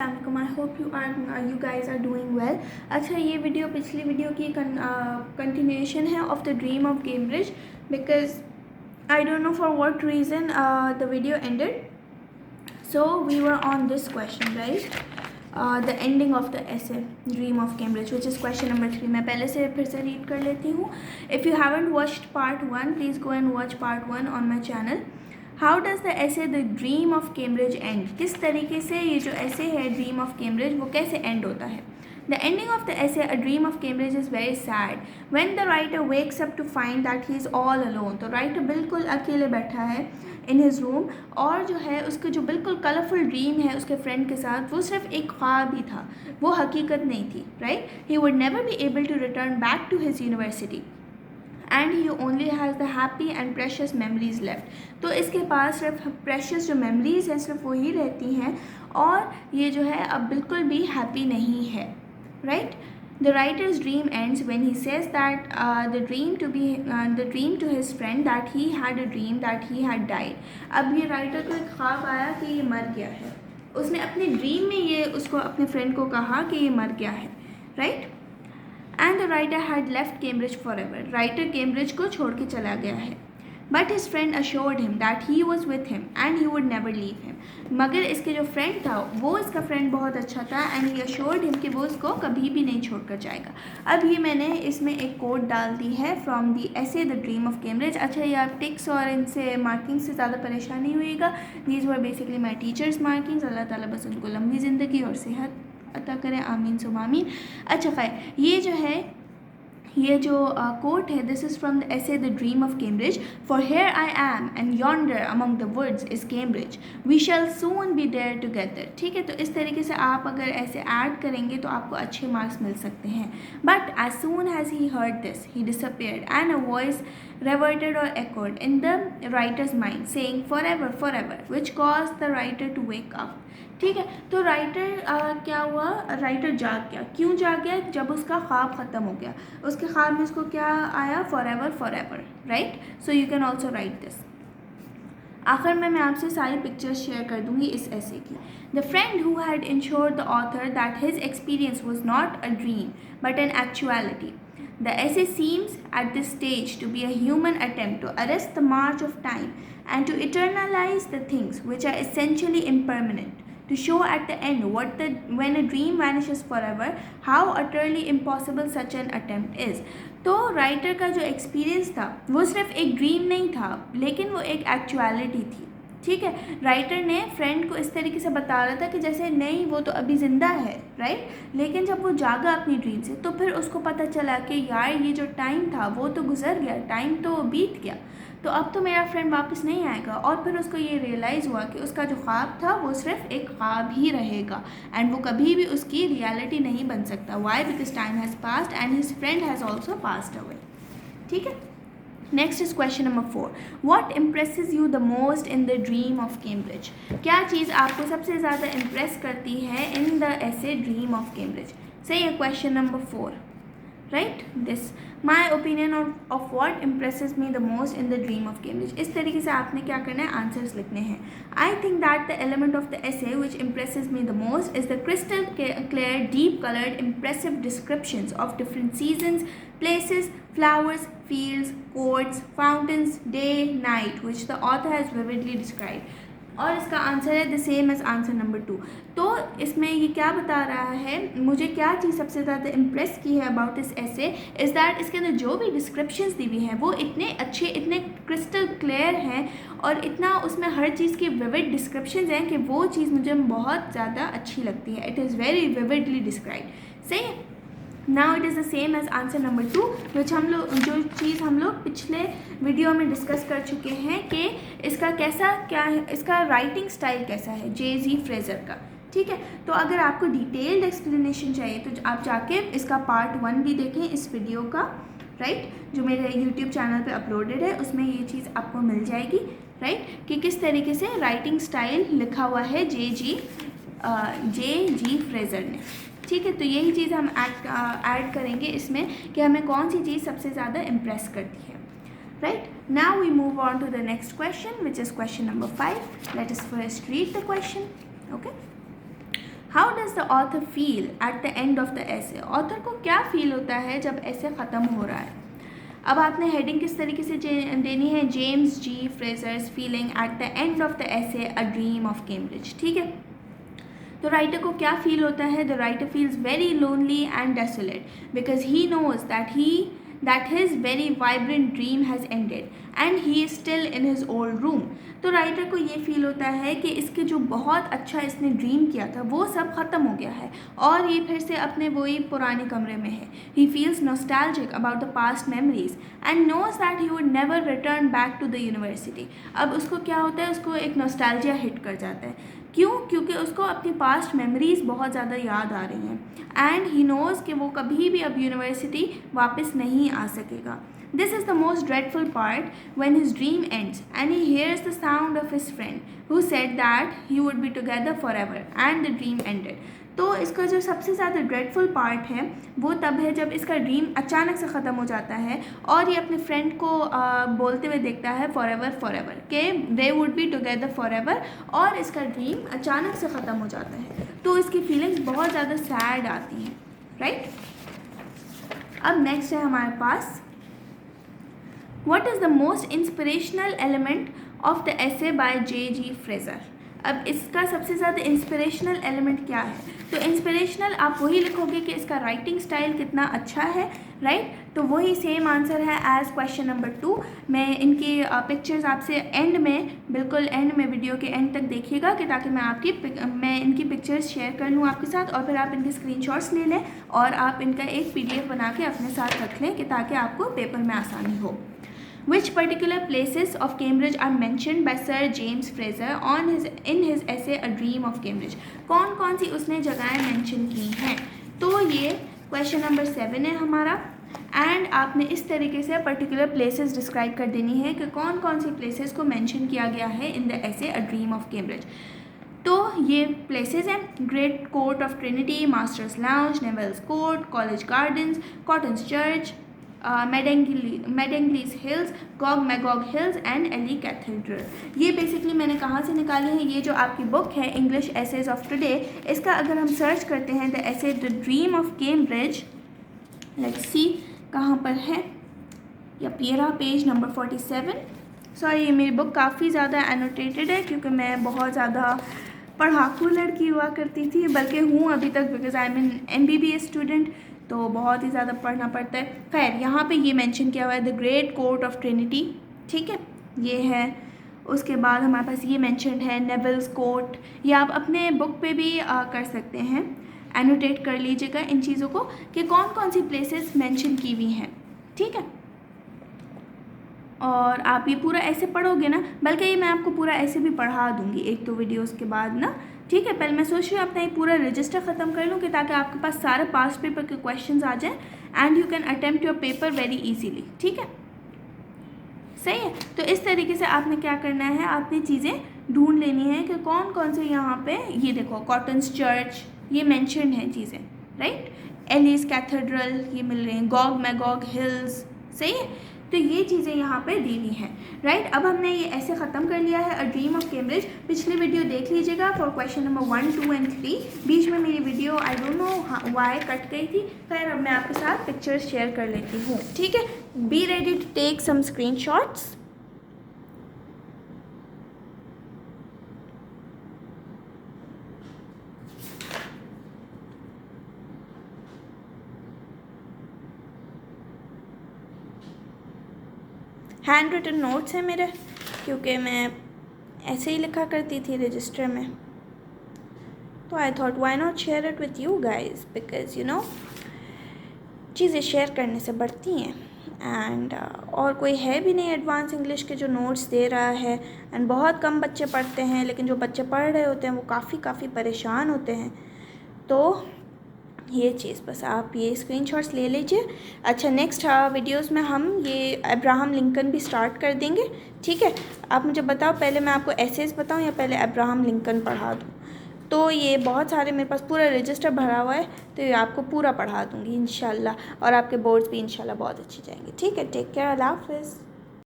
I hope you guys are doing well. अच्छा, ये video पिछली वीडियो की कंटिन्यूएशन है of the dream of Cambridge, because I don't know for what reason the video ended. So we were on this question, right? The ending of the essay Dream of Cambridge, which is question number 3. मैं पहले से फिर से read कर लेती हूँ. If you haven't watched part 1, please go and watch part 1 on my channel. How does the essay The Dream of Cambridge end? किस तरीके से ये जो essay है Dream of Cambridge वो कैसे end होता है? The ending of the essay A Dream of Cambridge is very sad. When the writer wakes up to find that he is all alone, तो writer बिल्कुल अकेले बैठा है इन हिज रूम, और जो है उसका जो बिल्कुल कलरफुल ड्रीम है उसके फ्रेंड के साथ, वो सिर्फ एक ख्वाब ही था, वो हकीकत नहीं थी, right? He would never be able to return back to his university and he only has the happy and precious memories left. तो इसके पास सिर्फ प्रेशियस जो मेमोरीज हैं सिर्फ वही रहती हैं, और ये जो है अब बिल्कुल भी हैप्पी नहीं है, right? The writer's dream ends when he says that the dream to his friend that he had a dream that he had died. अब ये राइटर को एक ख्वाब आया कि ये मर गया है. उसने अपने ड्रीम में ये उसको अपने फ्रेंड को कहा कि ये मर गया है, right? And the writer had left Cambridge for ever. Writer Cambridge को छोड़ के चला गया है. But his friend assured him that he was with him and he would never leave him. मगर इसके जो फ्रेंड था वो इसका फ्रेंड बहुत अच्छा था, एंड ही assured him कि वो इसको कभी भी नहीं छोड़कर जाएगा. अब ये मैंने इसमें एक कोट डाल दी है फ्रॉम दी ऐसे द ड्रीम ऑफ कैम्ब्रिज. अच्छा, ये आप टिक्स और इनसे मार्किंग से ज़्यादा परेशान नहीं हुईगा. These were basically my teachers markings. अल्लाह ताला बस उनको लंबी ज़िंदगी और सेहत अता करें, आमीन सुम आमीन. अच्छा खैर, ये जो है ये जो कोट है, this is from the essay the dream of Cambridge. For here I am and yonder among the woods is Cambridge, we shall soon be there together. ठीक है, तो इस तरीके से आप अगर ऐसे ऐड करेंगे तो आपको अच्छे मार्क्स मिल सकते हैं. But as soon as he heard this he disappeared and a voice reverted or echoed in the writer's mind saying forever, which caused the writer to wake up. ठीक है, तो राइटर क्या हुआ, राइटर जाग गया. क्यों जाग गया? जब उसका ख्वाब ख़त्म हो गया. उसके ख्वाब में उसको क्या आया? Forever, right? So you can also right this. आखिर में मैं आपसे सारी पिक्चर्स शेयर कर दूंगी इस ऐसे की. The friend who had insured the author that his experience was not a dream but an actuality. The essay seems at this stage to be a human attempt to arrest the march of time and to eternalize the things which are essentially impermanent, to show at the end when a dream vanishes forever, how utterly impossible such an attempt is. तो writer का जो experience था वो सिर्फ एक dream नहीं था, लेकिन वो एक एक्चुअलिटी थी. ठीक है, राइटर ने फ्रेंड को इस तरीके से बता रहा था कि जैसे नहीं वो तो अभी ज़िंदा है, राइट? लेकिन जब वो जागा अपनी ड्रीम से तो फिर उसको पता चला कि यार ये जो टाइम था वो तो गुजर गया, टाइम तो बीत गया, तो अब तो मेरा फ्रेंड वापस नहीं आएगा. और फिर उसको ये रियलाइज़ हुआ कि उसका जो ख्वाब था वो सिर्फ एक ख्वाब ही रहेगा, एंड वो कभी भी उसकी रियलिटी नहीं बन सकता. Why? Because time has passed and his friend has also passed away. ठीक है, next is question number 4. What impresses you the most in the dream of Cambridge? क्या चीज़ आपको सबसे ज़्यादा इम्प्रेस करती है in the essay dream of Cambridge? सही है, question number 4, right? This my opinion of what impresses me the most in the dream of Cambridge. इस तरीके से आपने क्या करना है, आंसर्स लिखने हैं. I think that the element of the essay which impresses me the most is the crystal clear, deep colored, impressive descriptions of different seasons, places, flowers, fields, courts, fountains, day, night, which the author has vividly described. और इसका answer है the same as answer number 2. तो इसमें ये क्या बता रहा है, मुझे क्या चीज़ सबसे ज़्यादा इम्प्रेस की है अबाउट दिस ऐसे इज़ दैट इसके अंदर जो भी डिस्क्रिप्शंस दी हुई हैं वो इतने अच्छे, इतने क्रिस्टल क्लियर हैं, और इतना उसमें हर चीज़ की विविड डिस्क्रिप्शंस हैं कि वो चीज़ मुझे बहुत ज़्यादा अच्छी लगती है. It is very vividly describe. सही है. Now it is the same as answer number 2, जो चीज़ हम लोग पिछले वीडियो में डिस्कस कर चुके हैं कि इसका कैसा क्या है, इसका राइटिंग स्टाइल कैसा है J.Z. फ्रेज़र का. ठीक है, तो अगर आपको डिटेल्ड एक्सप्लेनेशन चाहिए तो आप जाके इसका पार्ट 1 भी देखें इस वीडियो का, राइट? जो मेरे यूट्यूब चैनल पे अपलोडेड है, उसमें ये चीज़ आपको मिल जाएगी, राइट? कि किस तरीके से राइटिंग स्टाइल लिखा हुआ है J.G. फ्रेज़र ने. ठीक है, तो यही चीज़ हम ऐड करेंगे इसमें कि हमें कौन सी चीज़ सबसे ज़्यादा इम्प्रेस करती है, right? Now we move on to the next question which is question number 5. Let us first read the question. Okay, how does the author feel at the end of the essay, author को क्या feel होता है जब ऐसे ख़त्म हो रहा है। अब आपने हेडिंग किस तरीके से देनी है, James G Frazer's feeling at the end of the essay a dream of Cambridge. ठीक है, तो राइटर को क्या फील होता है, the writer feels very lonely and desolate because he knows that his very vibrant dream has ended and he is still in his old room। तो writer को ये फील होता है कि इसके जो बहुत अच्छा इसने ड्रीम किया था वो सब ख़त्म हो गया है और ये फिर से अपने वही पुराने कमरे में है। He feels nostalgic about the past memories and knows that he would never return back to the university. अब उसको क्या होता है, उसको एक नॉस्टैल्जिया हिट कर जाता है। क्यों? क्योंकि उसको अपनी पास्ट मेमोरीज़ बहुत ज़्यादा याद आ रही हैं एंड ही नोज़ कि वो कभी भी अब यूनिवर्सिटी वापस नहीं आ सकेगा। This is the most dreadful part when his dream ends and he hairs the sound of his friend who said that he would be together for ever and the dream ended. तो इसका जो सबसे ज़्यादा dreadful part है वो तब है जब इसका ड्रीम अचानक से ख़त्म हो जाता है और ये अपने फ्रेंड को बोलते हुए देखता है फॉर एवर के they would be together for ever, और इसका ड्रीम अचानक से ख़त्म हो जाता है। तो इसकी फीलिंग्स बहुत ज़्यादा सैड आती हैं, राइट। अब नेक्स्ट है हमारे पास, what is the most inspirational element of the essay by J.G. Frazer. अब इसका सबसे ज़्यादा इंस्पिरेशनल एलिमेंट क्या है, तो इंस्पिरेशनल आप वही लिखोगे कि इसका राइटिंग स्टाइल कितना अच्छा है, राइट। तो वही सेम आंसर है एज क्वेश्चन नंबर 2। मैं इनकी पिक्चर्स आपसे एंड में, बिल्कुल एंड में, वीडियो के एंड तक देखिएगा कि ताकि मैं इनकी पिक्चर्स शेयर कर लूँ आपके साथ और फिर आप इनके स्क्रीनशॉट्स ले लें और आप इनका एक PDF बना के अपने साथ रख लें कि ताकि आपको पेपर में आसानी हो। Which particular places of Cambridge are mentioned by Sir James Fraser in his essay A Dream of Cambridge? कौन कौन सी उसने जगहें मेंशन की हैं? तो ये क्वेश्चन नंबर 7 है हमारा एंड आपने इस तरीके से पर्टिकुलर प्लेसेस डिस्क्राइब कर देनी है कि कौन कौन सी प्लेसेस को मेंशन किया गया है in the essay A Dream of Cambridge। तो ये प्लेसेस हैं great court of Trinity, masters lounge, Nevile's court, college gardens, Cotton's church, Madingley hills, Gog Magog hills and Ely cathedral. ये बेसिकली मैंने कहाँ से निकाले हैं, ये जो आपकी बुक है इंग्लिश एसेज ऑफ टुडे, इसका अगर हम सर्च करते हैं the essay the dream of Cambridge, let's see कहाँ पर है, या पियरा पेज नंबर 47। सॉरी, ये मेरी बुक काफ़ी ज़्यादा एनोटेटेड है क्योंकि मैं बहुत ज़्यादा पढ़ाकू लड़की हुआ करती थी, बल्कि हूँ अभी तक, because I am an MBBS student, तो बहुत ही ज़्यादा पढ़ना पड़ता है। खैर, यहाँ पे ये मेंशन किया हुआ है the great court of Trinity, ठीक है, ये है। उसके बाद हमारे पास ये मेंशन है नेवल्स कोर्ट, ये आप अपने बुक पे भी कर सकते हैं, एनोटेट कर लीजिएगा इन चीज़ों को कि कौन कौन सी प्लेसेस मेंशन की हुई हैं, ठीक है। और आप ये पूरा ऐसे पढ़ोगे ना, बल्कि ये मैं आपको पूरा ऐसे भी पढ़ा दूँगी एक तो वीडियोज़ के बाद ना, ठीक है। पहले मैं सोच रही हूँ अपना ये पूरा रजिस्टर ख़त्म कर लूँ कि ताकि आपके पास सारे पास्ट पेपर के क्वेश्चंस आ जाएं and you can attempt your paper very easily, ठीक है, सही है। तो इस तरीके से आपने क्या करना है, आपने चीज़ें ढूंढ लेनी है कि कौन कौन से यहाँ पे, ये देखो कॉटन्स चर्च, ये मैंशनड हैं चीज़ें, राइट, एलिस कैथेड्रल ये मिल रही हैं, गॉग मैगॉग हिल्स, सही है। तो ये चीज़ें यहाँ पे दी हुई हैं, राइट। अब हमने ये ऐसे ख़त्म कर लिया है अ ड्रीम ऑफ कैम्ब्रिज। पिछली वीडियो देख लीजिएगा फॉर क्वेश्चन नंबर 1, 2 एंड 3। बीच में मेरी video I don't know why cut गई थी। खैर, अब मैं आपके साथ पिक्चर्स शेयर कर लेती हूँ, ठीक है। Be ready to take some screenshots. Hand written notes हैं मेरे, क्योंकि मैं ऐसे ही लिखा करती थी रजिस्टर में, तो I thought why not share it with you guys, because you know चीज़ें शेयर करने से बढ़ती हैं। एंड और कोई है भी नहीं एडवांस इंग्लिश के जो नोट्स दे रहा है, एंड बहुत कम बच्चे पढ़ते हैं, लेकिन जो बच्चे पढ़ रहे होते हैं वो काफ़ी परेशान होते हैं। तो ये चीज़ बस आप ये स्क्रीनशॉट्स ले लीजिए। अच्छा, नेक्स्ट वीडियोस में हम ये अब्राहम लिंकन भी स्टार्ट कर देंगे, ठीक है। आप मुझे बताओ, पहले मैं आपको एसेज बताऊं या पहले अब्राहम लिंकन पढ़ा दूं? तो ये बहुत सारे मेरे पास पूरा रजिस्टर भरा हुआ है, तो ये आपको पूरा पढ़ा दूँगी इंशाल्लाह, और आपके बोर्ड्स भी इंशाल्लाह बहुत अच्छे जाएंगे, ठीक है। टेक केयर, अल्लाह हाफ़िज़।